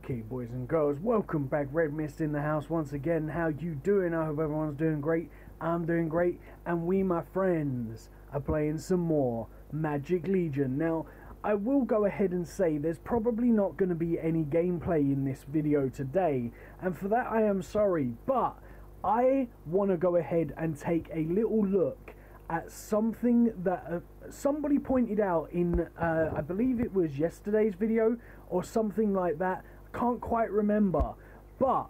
Okay, boys and girls, welcome back. Redmissed in the house once again. How you doing? I hope everyone's doing great. I'm doing great, and we, my friends, are playing some more Magic Legion. Now, I will go ahead and say there's probably not going to be any gameplay in this video today, and for that I am sorry, but I want to go ahead and take a little look at something that somebody pointed out in, I believe it was yesterday's video or something like that. I can't quite remember. But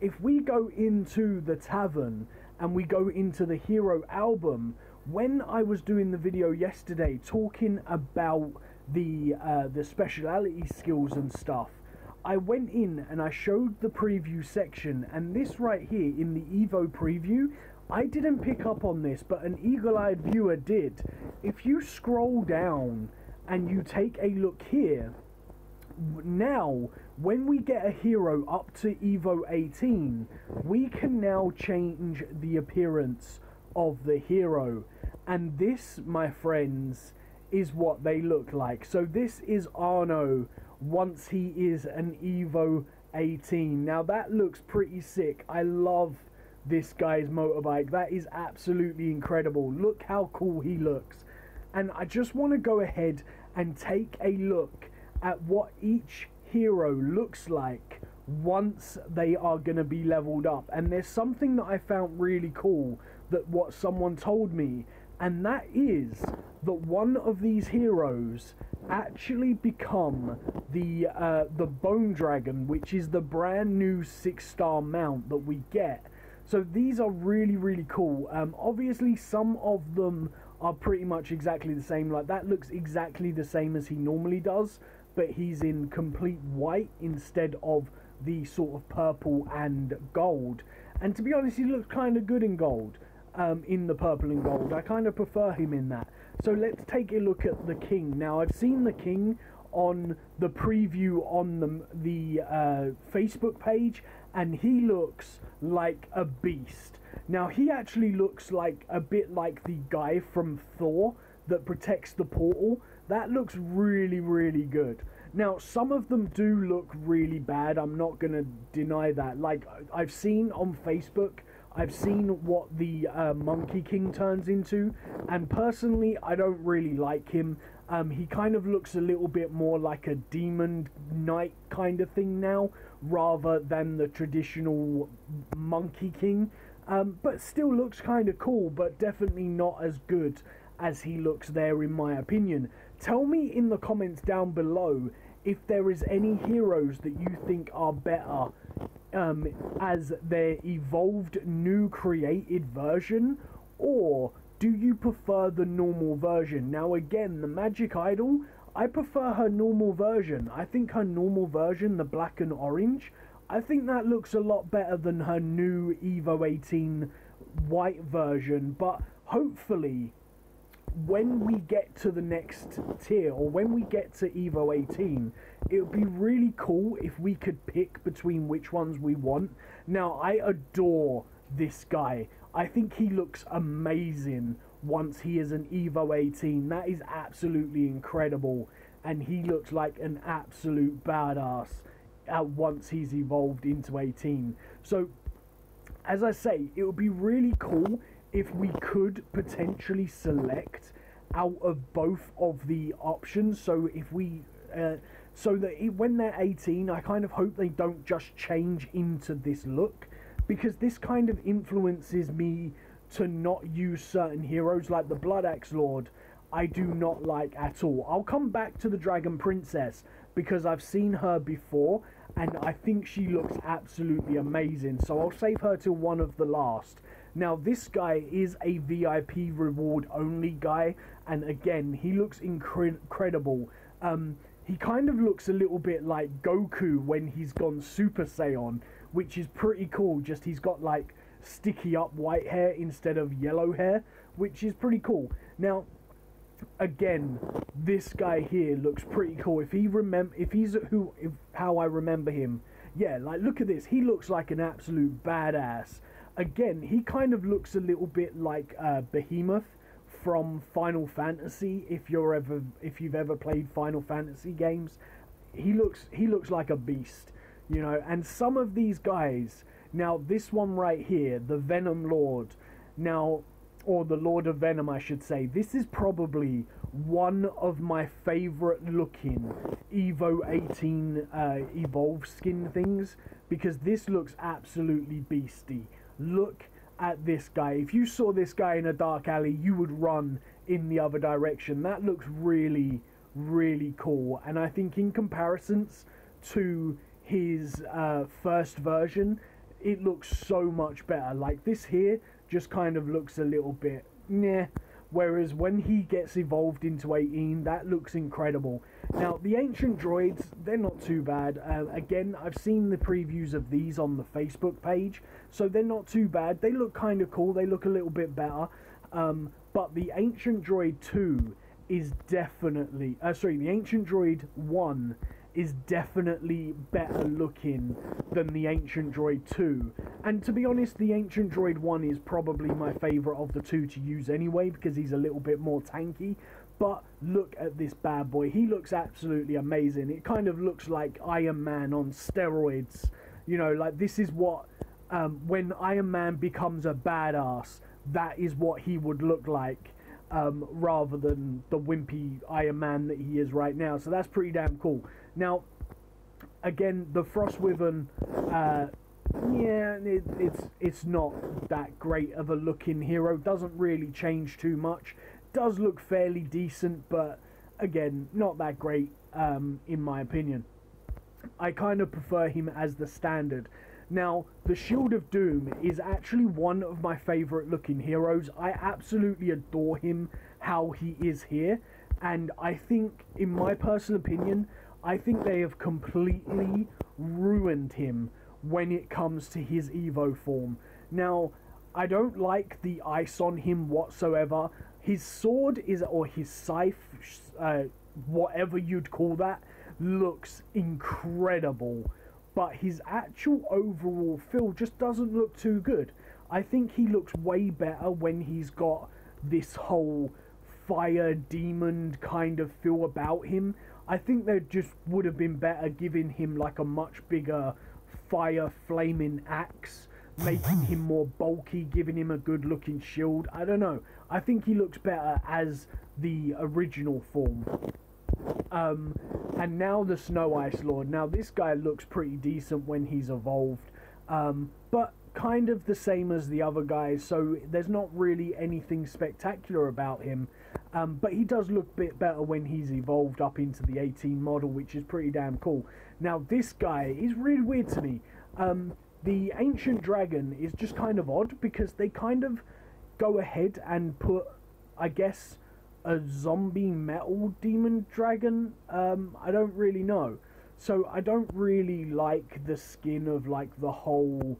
if we go into the tavern and we go into the hero album, when I was doing the video yesterday talking about the speciality skills and stuff, I went in and I showed the preview section, and this right here in the Evo preview, I didn't pick up on this, but an eagle-eyed viewer did. If you scroll down and you take a look here, now when we get a hero up to Evo 18, we can now change the appearance of the hero. And this, my friends, is what they look like. So this is Arno once he is an Evo 18. Now that looks pretty sick. I love this guy's motorbike. That is absolutely incredible. Look how cool he looks. And I just want to go ahead and take a look at what each hero looks like once they are going to be leveled up. And there's something that I found really cool, that what someone told me, and that is that one of these heroes actually become the Bone Dragon, which is the brand new 6-star mount that we get. So these are really cool. Obviously some of them are pretty much exactly the same. Like that looks exactly the same as he normally does, but he's in complete white instead of the sort of purple and gold. And to be honest, he looks kind of good in gold, in the purple and gold. I kind of prefer him in that. So let's take a look at the king. Now I've seen the king on the preview on the Facebook page, and he looks like a beast. Now he actually looks like a bit like the guy from Thor that protects the portal. That looks really good. Now some of them do look really bad, I'm not gonna deny that. Like I've seen on Facebook, I've seen what the Monkey King turns into, and personally I don't really like him. He kind of looks a little bit more like a demon knight kind of thing now, rather than the traditional Monkey King. But still looks kind of cool, but definitely not as good as he looks there in my opinion. Tell me in the comments down below if there is any heroes that you think are better as their evolved new created version, or do you prefer the normal version? Now again, the Magic Idol, I prefer her normal version. I think her normal version, the black and orange, I think that looks a lot better than her new Evo 18 white version. But hopefully when we get to the next tier, or when we get to Evo 18, it would be really cool if we could pick between which ones we want. Now I adore this guy. I think he looks amazing once he is an Evo 18. That is absolutely incredible, and he looks like an absolute badass once he's evolved into 18. So as I say, it would be really cool if we could potentially select out of both of the options. So if we so that when they're 18, I kind of hope they don't just change into this look, because this kind of influences me to not use certain heroes. Like the Blood Axe Lord, I do not like at all. I'll come back to the Dragon Princess because I've seen her before and I think she looks absolutely amazing, so I'll save her till one of the last. Now this guy is a VIP reward only guy, and again he looks incredible. He kind of looks a little bit like Goku when he's gone Super Saiyan, which is pretty cool. Just he's got like sticky up white hair instead of yellow hair, which is pretty cool. Now again, this guy here looks pretty cool. If he's how I remember him, yeah, like look at this, he looks like an absolute badass. Again, he kind of looks a little bit like Behemoth from Final Fantasy. If you've ever played Final Fantasy games, he looks like a beast, you know. And some of these guys, now this one right here, the Venom Lord, now, or the Lord of Venom, I should say, this is probably one of my favorite looking Evo 18 Evolve skin things, because this looks absolutely beastie. Look at this guy. If you saw this guy in a dark alley, you would run in the other direction. That looks really, really cool. And I think in comparisons to his first version, it looks so much better. Like this here just kind of looks a little bit meh, whereas when he gets evolved into 18, that looks incredible. Now the ancient droids, they're not too bad. Again, I've seen the previews of these on the Facebook page, so they're not too bad. They look kind of cool, they look a little bit better. But the ancient droid 2 is definitely the ancient droid 1 is definitely better looking than the ancient droid 2. And to be honest, the ancient droid 1 is probably my favorite of the two to use anyway, because he's a little bit more tanky. But look at this bad boy. He looks absolutely amazing. It kind of looks like Iron Man on steroids. You know, like this is what, when Iron Man becomes a badass, that is what he would look like, rather than the wimpy Iron Man that he is right now. So that's pretty damn cool. Now, again, the Frostwyvern, yeah, it's not that great of a looking hero. Doesn't really change too much. Does look fairly decent, but again, not that great, in my opinion. I kind of prefer him as the standard. Now, the Shield of Doom is actually one of my favorite looking heroes. I absolutely adore him, how he is here. And I think, in my personal opinion, I think they have completely ruined him when it comes to his Evo form. Now, I don't like the ice on him whatsoever. His sword is, or his scythe, whatever you'd call that, looks incredible. But his actual overall feel just doesn't look too good. I think he looks way better when he's got this whole fire demon kind of feel about him. I think there just would have been better giving him like a much bigger fire flaming axe, making him more bulky, giving him a good looking shield. I don't know. I think he looks better as the original form. And now the Snow Ice Lord. Now this guy looks pretty decent when he's evolved, but kind of the same as the other guys, so there's not really anything spectacular about him. But he does look a bit better when he's evolved up into the 18 model, which is pretty damn cool. Now this guy is really weird to me. The Ancient Dragon is just kind of odd, because they kind of go ahead and put, I guess, a zombie metal demon dragon. I don't really know. So I don't really like the skin of like the whole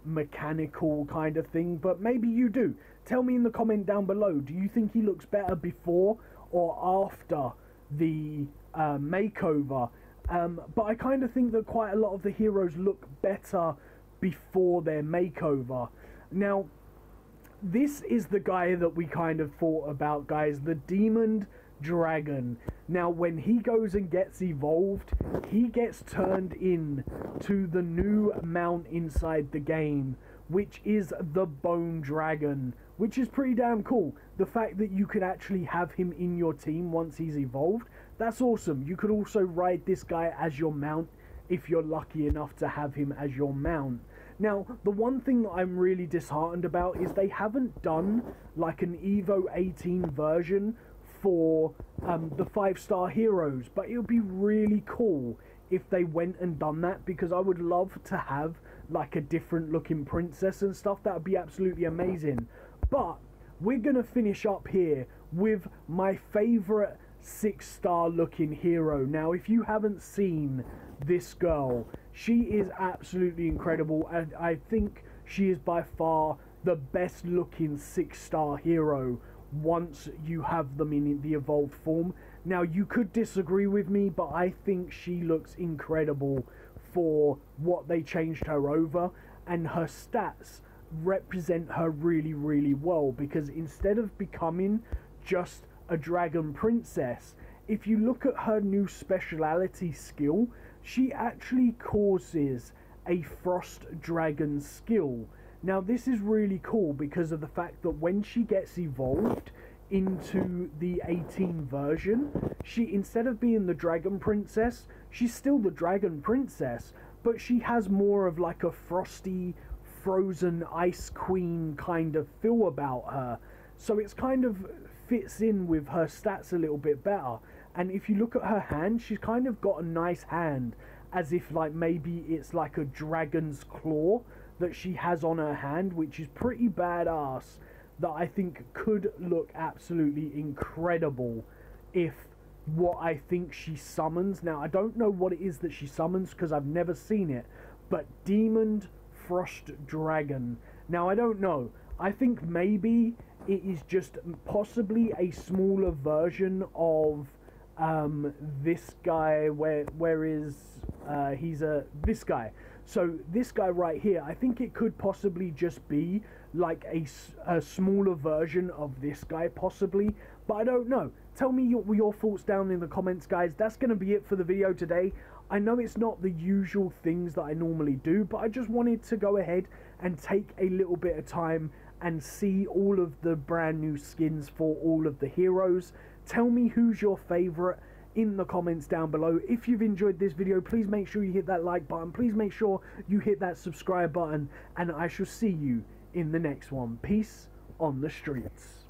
mechanical kind of thing, but maybe you do. Tell me in the comment down below, do you think he looks better before or after the makeover? But I kind of think that quite a lot of the heroes look better before their makeover. Now, this is the guy that we kind of thought about, guys, the Demon Dragon. Now, when he goes and gets evolved, he gets turned in to the new mount inside the game, which is the Bone Dragon, which is pretty damn cool. The fact that you could actually have him in your team once he's evolved, that's awesome. You could also ride this guy as your mount if you're lucky enough to have him as your mount. Now, the one thing that I'm really disheartened about is they haven't done like an Evo 18 version for the 5-star heroes, but it would be really cool if they went and done that, because I would love to have like a different looking princess and stuff. That would be absolutely amazing. But we're gonna finish up here with my favorite 6-star looking hero. Now, if you haven't seen this girl, she is absolutely incredible, and I think she is by far the best looking 6-star hero once you have them in the evolved form. Now, you could disagree with me, but I think she looks incredible for what they changed her over, and her stats represent her really, really well, because instead of becoming just a dragon princess, if you look at her new speciality skill, she actually causes a frost dragon skill. Now this is really cool because of the fact that when she gets evolved into the 18 version, she, instead of being the dragon princess, she's still the dragon princess, but she has more of like a frosty, frozen ice queen kind of feel about her. So it's kind of fits in with her stats a little bit better. And if you look at her hand, she's kind of got a nice hand, as if like maybe it's like a dragon's claw that she has on her hand, which is pretty badass, that I think could look absolutely incredible if what I think she summons. Now I don't know what it is that she summons because I've never seen it, but Demoned Frost Dragon. Now I don't know, I think maybe it is just possibly a smaller version of this guy. Where is this guy? So this guy right here, I think it could possibly just be like a smaller version of this guy possibly, but I don't know. Tell me your thoughts down in the comments, guys. That's going to be it for the video today. I know it's not the usual things that I normally do, but I just wanted to go ahead and take a little bit of time and see all of the brand new skins for all of the heroes. Tell me who's your favorite in the comments down below. If you've enjoyed this video, please make sure you hit that like button. Please make sure you hit that subscribe button, and I shall see you in the next one. Peace on the streets.